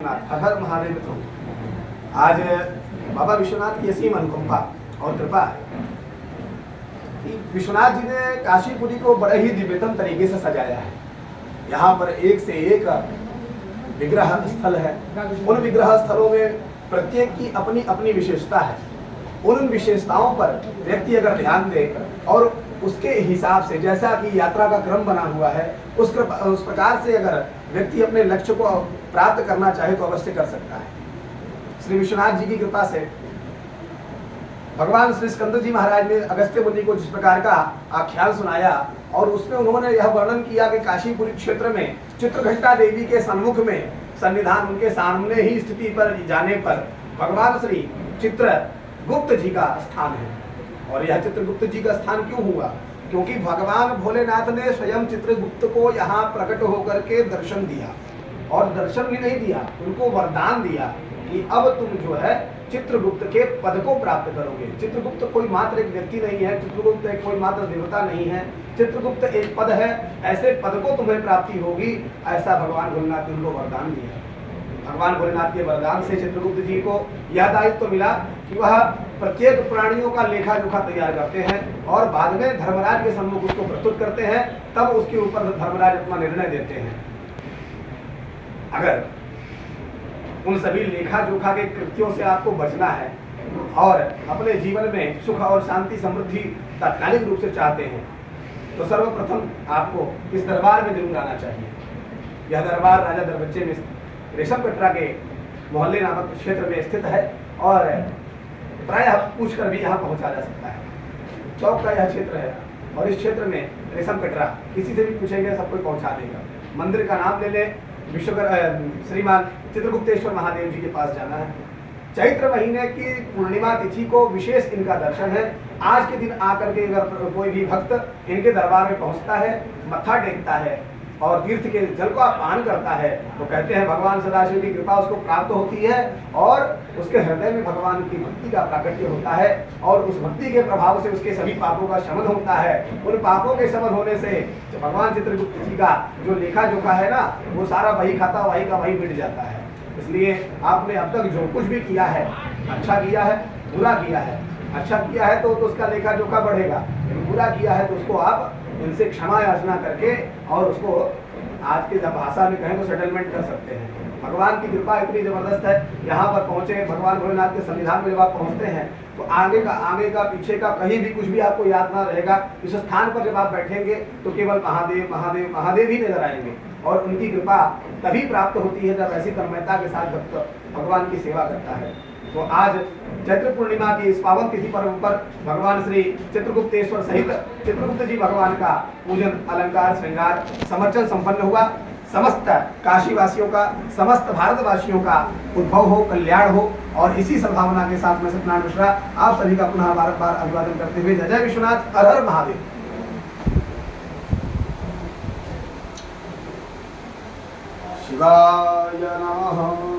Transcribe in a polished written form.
हर हर महादेव तो आज बाबा विश्वनाथ की असीम अनुकंपा और कृपा है कि विश्वनाथ जी ने काशीपुरी को बड़े ही दिव्यतम तरीके से सजाया है। यहाँ पर एक से एक विग्रह स्थल है। उन विग्रह स्थलों में प्रत्येक की अपनी अपनी विशेषता है। उन विशेषताओं पर व्यक्ति अगर ध्यान दे और उसके हिसाब से जैसा कि यात्रा का क्रम बना हुआ है उस प्रकार से अगर व्यक्ति अपने लक्ष्य को प्राप्त करना चाहे तो अवश्य कर सकता है। श्री विश्वनाथ जी की कृपा से भगवान श्री स्कंद जी महाराज ने अगस्त्य मुनि को जिस प्रकार का आख्यान सुनाया और उसमें उन्होंने यह वर्णन किया कि काशीपुरी क्षेत्र में चित्रघंटा देवी के सम्मुख में सन्निधान उनके सामने ही स्थिति पर जाने पर भगवान श्री चित्रगुप्त जी का स्थान है। और यह चित्रगुप्त जी का स्थान क्यों हुआ? क्योंकि भगवान भोलेनाथ ने स्वयं चित्रगुप्त को यहाँ प्रकट होकर के दर्शन दिया और दर्शन भी नहीं दिया, उनको वरदान दिया कि अब तुम जो है चित्रगुप्त के पद को प्राप्त करोगे। चित्रगुप्त कोई मात्र एक व्यक्ति नहीं है, चित्रगुप्त एक कोई मात्र देवता नहीं है, चित्रगुप्त एक पद है। ऐसे पद को तुम्हें प्राप्ति होगी, ऐसा भगवान भोलेनाथ ने उनको वरदान दिया। भगवान भोलेनाथ के वरदान से चित्रगुप्त जी को यह दायित्व तो मिला कि वह प्रत्येक प्राणियों का लेखा जोखा तैयार करते हैं और बाद में धर्मराज के सम्मुख उसको प्रस्तुत करते हैं, तब उसके ऊपर धर्मराज अपना निर्णय देते हैं। अगर उन सभी लेखा जोखा के कृत्यों से आपको बचना है और अपने जीवन में सुख और शांति समृद्धि तात्कालिक रूप से चाहते हैं तो सर्वप्रथम आपको इस दरबार में जरूर आना चाहिए। यह दरबार राजा दरबज्जे में रेशम कटरा के मोहल्ले नामक क्षेत्र में स्थित है और प्रायः पूछकर भी यहाँ पहुँचा जा सकता है। चौक का यह क्षेत्र है और इस क्षेत्र में रेशम कटरा किसी से भी पूछेंगे सब कोई पहुँचा देगा। मंदिर का नाम ले ले, श्रीमान चित्रगुप्तेश्वर महादेव जी के पास जाना है। चैत्र महीने की पूर्णिमा तिथि को विशेष इनका दर्शन है। आज के दिन आकर के अगर कोई भी भक्त इनके दरबार में पहुंचता है, मत्था टेकता है और तीर्थ के जल को पान करता है तो कहते हैं भगवान सदाशिव की कृपा उसको प्राप्त होती है और उसके हृदय में भगवान की भक्ति का प्राकट्य होता है और उस भक्ति के प्रभाव से उसके सभी पापों का शमन होता है। उन पापों के शमन होने से भगवान चित्रगुप्त जी का जो लेखा जोखा है ना, वो सारा वही खाता वही का वही मिट जाता है। इसलिए आपने अब तक जो कुछ भी किया है, अच्छा किया है, बुरा किया है, अच्छा किया है तो उसका लेखा जोखा बढ़ेगा, बुरा किया है तो उसको आप इनसे क्षमा याचना करके और उसको आज के भाषा में कहें तो सेटलमेंट कर सकते हैं। भगवान की कृपा इतनी जबरदस्त है। यहाँ पर पहुँचे भगवान भोलेनाथ के संविधान में जब आप पहुँचते हैं तो आगे का पीछे का कहीं भी कुछ भी आपको याद ना रहेगा। इस स्थान पर जब आप बैठेंगे तो केवल महादेव महादेव महादेव ही नजर आएंगे और उनकी कृपा तभी प्राप्त होती है जब ऐसी तन्मयता के साथ भक्त भगवान की सेवा करता है। तो आज चैत्र पूर्णिमा की इस पावन तिथि पर्व पर भगवान श्री चित्रगुप्तेश्वर सहित चित्रगुप्त जी भगवान का पूजन अलंकार श्रृंगार समर्चन संपन्न हुआ। समस्त काशीवासियों का, समस्त भारतवासियों का उद्भव हो, कल्याण हो और इसी सद्भावना के साथ में सत्यनारायण मिश्रा आप सभी का पुनः बार बार अभिवादन करते हुए जय जय विश्वनाथ, हर हर महादेव। शिवाय नमः।